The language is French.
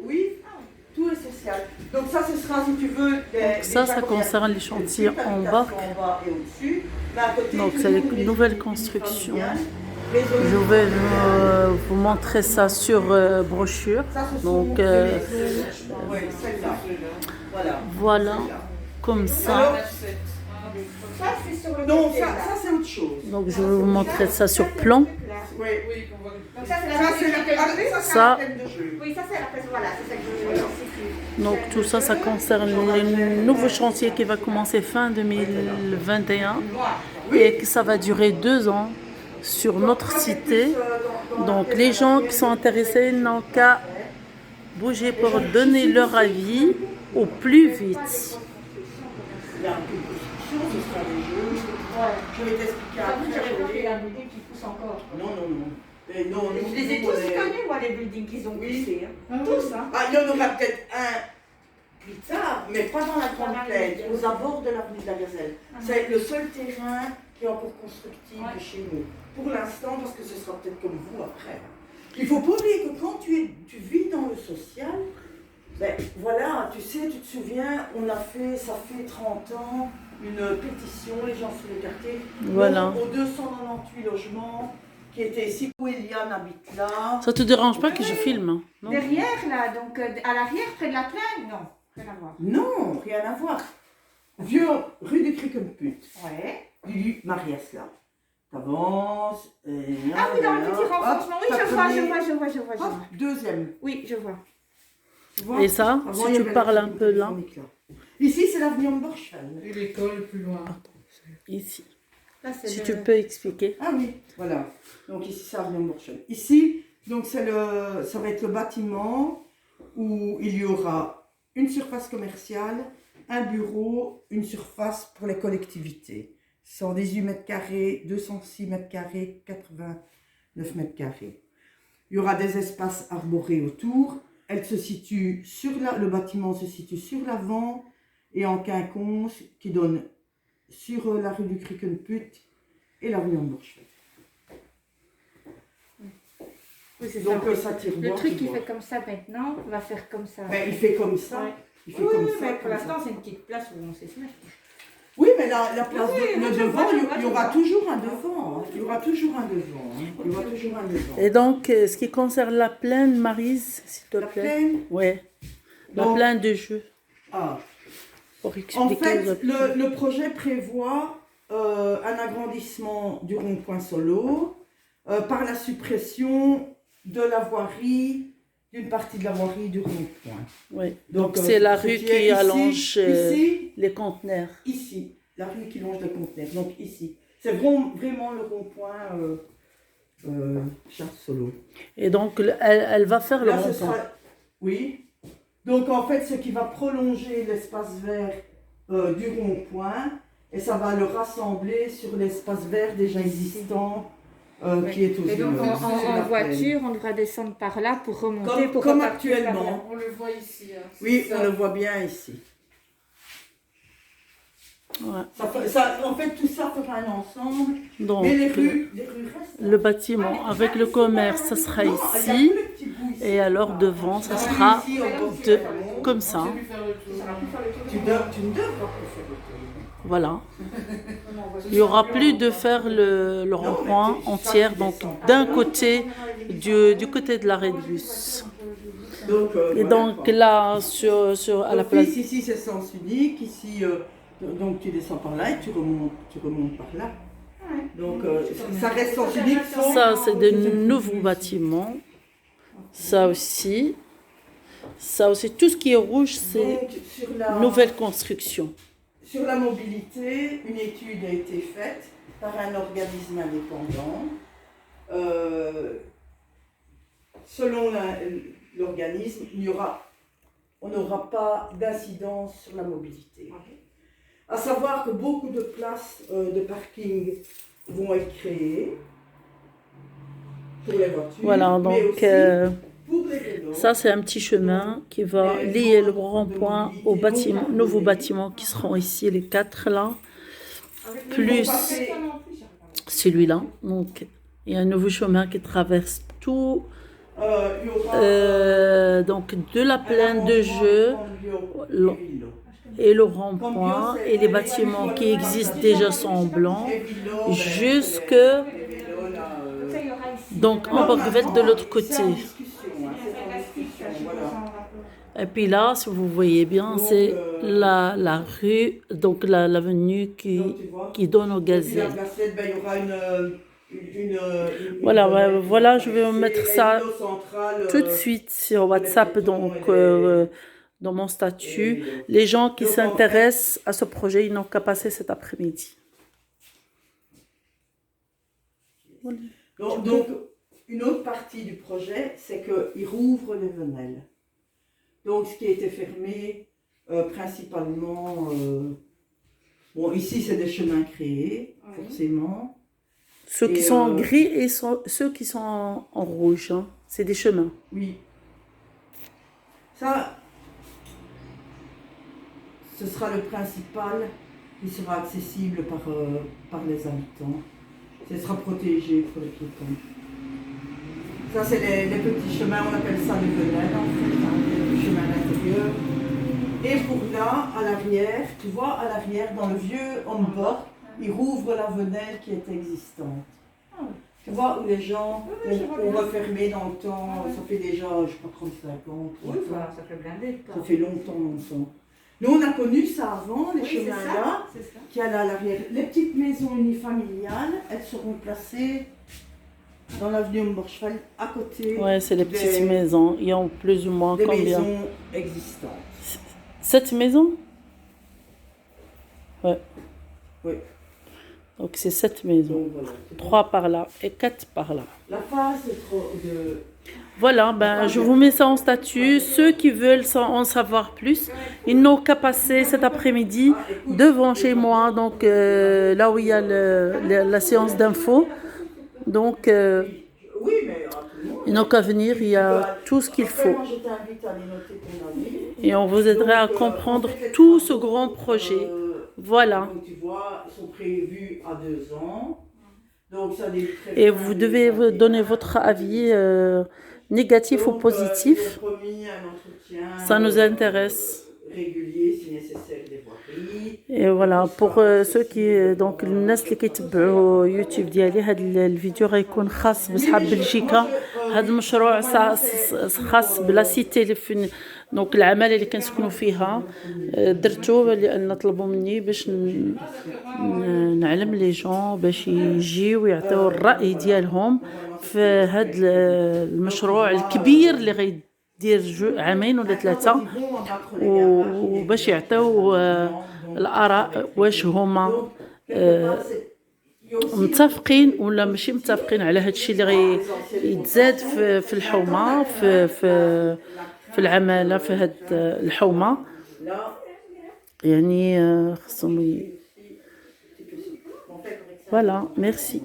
Oui, tout est social. Donc ça, ce sera, si tu veux... Ça concerne les chantiers en bas. Et au-dessus. Mais à côté, Donc c'est les nouvelles constructions. Je vais vous montrer ça sur brochure. Donc voilà, comme ça. Non, ça c'est autre chose. Donc je vais vous montrer ça sur plan. Oui. Donc ça, c'est Ça, oui, ça c'est la pièce, voilà, c'est ça que je voulais dire. donc tout ça, ça concerne le nouveau chantier qui va commencer fin 2021 et que ça va durer 2 ans sur notre cité. Donc les gens qui sont intéressés n'ont qu'à bouger pour donner leur avis au plus vite. Je vais t'expliquer après. Il y a un building qui pousse encore. Non. Je les ai tous connus, moi, les buildings qu'ils ont poussés. Tous, hein. Ah, il y en aura peut-être un plus tard, mais pas dans la grande plaine, aux abords de l'avenue de la Gazelle. C'est le seul terrain qui est encore constructible chez nous. Pour l'instant, parce que ce sera peut-être comme vous après. Il ne faut pas oublier que quand tu vis dans le social, ben voilà, tu sais, tu te souviens, ça fait 30 ans, une pétition, les gens sur le quartier, Voilà. aux 298 logements qui étaient ici, où Eliane habite là. Ça te dérange pas que je filme, non? Derrière, là, donc à l'arrière, près de la plaine, non, rien à voir. Non, rien à voir. Vieux, rue du Criquemput. Ouais. Du Marias là. T'avances. Ah oui, dans le petit renforcement, oui, je vois. Hop, deuxième. Oui, je vois. Tu vois. Et ça, Avant, si il y tu avait parles la un peu là, ici, c'est l'avenue Amborchan. Et l'école plus loin. ici, Là, c'est si le- tu peux expliquer. Ah oui, voilà. Donc ici, c'est l'avenue Amborchan. Ici, donc ça va être le bâtiment où il y aura une surface commerciale, un bureau, une surface pour les collectivités. 118 mètres carrés, 206 mètres carrés, 89 mètres carrés. Il y aura des espaces arborés autour. Le bâtiment se situe sur l'avant et en quinconce qui donne sur la rue du Criquemput et la rue Amborchan. Oui, c'est Donc ça. ça tire Le truc qui fait comme ça maintenant, va faire comme ça. Ben, il fait comme ça. Ouais. Il fait Oui, comme oui, ça. mais pour comme ça. l'instant, c'est une petite place où on sait se mettre. Oui, mais la place Oui, le je devant, vois, il y aura toujours un devant. Il y aura toujours un devant. Il y aura toujours un devant. Et donc, ce qui concerne la plaine, Maryse, s'il te La plaît. plaine. Ouais. La Donc- plaine de jeu. Ah. Pour En expliquer fait, aux autres. le projet prévoit un agrandissement du rond-point Solo par la suppression de la voirie, d'une partie de la voirie du rond-point. Oui. Donc, Donc c'est la ce rue qui est qui ici, allonge ici, les conteneurs. ici, la rue qui longe le conteneur, donc ici. C'est vraiment le rond-point Charles Solo. Et donc, elle va faire le Là, ce rond-point. sera... Oui. Donc, en fait, ce qui va prolonger l'espace vert du rond-point, et ça va le rassembler sur l'espace vert déjà existant qui est aux Et donc, sur en la voiture, on devra descendre par là pour remonter. plaine. pour Comme repartir par là. actuellement. On le voit ici. Hein. Oui, Ça. on le voit bien ici. Ouais. En fait, tout ça fera un ensemble. Donc, Mais les rues restent. le bâtiment avec le commerce, ça sera Non, il y a ici. plus le petit bout ici. Et alors, devant, ça Ah, sera ici, on peut de- faire le tour. comme On ça. sait plus faire le tour. Tu ne devras plus faire le tour. Voilà. Il n'y aura plus de faire le rond-point entier, donc d'un côté, du côté de l'arrêt de bus. Donc, Et voilà, donc quoi. là, à la place. Ici, c'est sens unique. Ici, donc tu descends par là et tu remontes par là. Donc, ça reste sens unique. Ça, c'est de nouveaux bâtiments. Ça aussi. Ça aussi, tout ce qui est rouge, c'est Donc, nouvelle construction. sur la mobilité, une étude a été faite par un organisme indépendant. Selon l'organisme, on n'aura pas d'incidence sur la mobilité. À savoir que beaucoup de places de parking vont être créées pour les voitures, Voilà, mais donc aussi pour les vélos. ça, c'est un petit chemin qui va lier le rond-point au bâtiment, nouveaux bâtiments qui seront ici, les 4 là, plus celui-là. Donc, il y a un nouveau chemin qui traverse tout Il y aura donc de la plaine de jeux et le rond-point et les bâtiments qui existent déjà sont blancs jusque donc en Borgveld de l'autre côté. Et puis là, si vous voyez bien, c'est la rue, donc l'avenue qui donne au gazelle. Il y aura Voilà, voilà, je vais vous mettre ça centrale, tout de suite sur WhatsApp, donc dans mon statut. Les gens qui s'intéressent à ce projet, ils n'ont qu'à passer cet après-midi. Donc, une autre partie du projet, c'est qu'il rouvre les venelles. Donc, ce qui a été fermé, principalement, bon, ici, c'est des chemins créés, forcément. Ceux qui sont en gris et ceux qui sont en rouge, hein. C'est des chemins. Oui. Ça, ce sera le principal qui sera accessible par les habitants. Ce sera protégé pour les piétons. Ça, c'est les petits chemins, on appelle ça les venelles, en fait, hein, les chemins à l'intérieur. Et pour là, à l'arrière, tu vois, à l'arrière, dans le vieux Hombord, il rouvre la venelle qui est existante. Tu vois, où les gens ont refermé dans le temps, ça fait déjà, je crois, 35 ans. Oui, voilà, ça fait blindé de temps. Ça fait longtemps. Nous, on a connu ça avant, les chemins-là, qui allaient à l'arrière. Les petites maisons unifamiliales, elles seront placées dans l'avenue Homborschfeld, à côté. Ouais, c'est les petites maisons. Il y a plus ou moins des combien? Maisons existantes. 7 maisons? Ouais. Oui. Donc c'est 7 maisons. Donc, voilà. 3 par là et 4 par là. La phase de... Voilà, ben, je vous mets ça en statut. Ceux qui veulent en savoir plus, ils n'ont qu'à passer cet après-midi devant chez moi, donc là où il y a la séance d'info. Donc, Oui, mais ils n'ont qu'à venir, il y a tout ce qu'il faut. Moi, je t'invite à aller noter ton avis. Et on vous aidera à comprendre tout ce grand projet. Voilà. Donc, tu vois, ils sont prévus à 2 ans. Donc, ça débuterait Et fin vous devez vous donner votre avis négatif ou positif. Ils ont promis un entretien Ça nous intéresse. régulier, si nécessaire, des voiries. Et voilà, pour ceux qui donc الناس اللي كيتبعوا يوتيوب ديالي هاد الفيديو غيكون خاص بصحاب بلجيكا. هاد المشروع خاص بلا سيتي اللي فين دونك العماله اللي كنسكنوا فيها درتو لان طلبوا مني باش نعلم لي جون باش يجيو ويعطيو الراي ديالهم في هاد المشروع الكبير اللي غيدير عامين ولا 3 وباش يعطيو الآراء واش هما متفقين ولا ماشي متفقين على هذا الشيء اللي غيتزاد في الحومه في العماله في هاد الحومه يعني خصهم فوالا ميرسي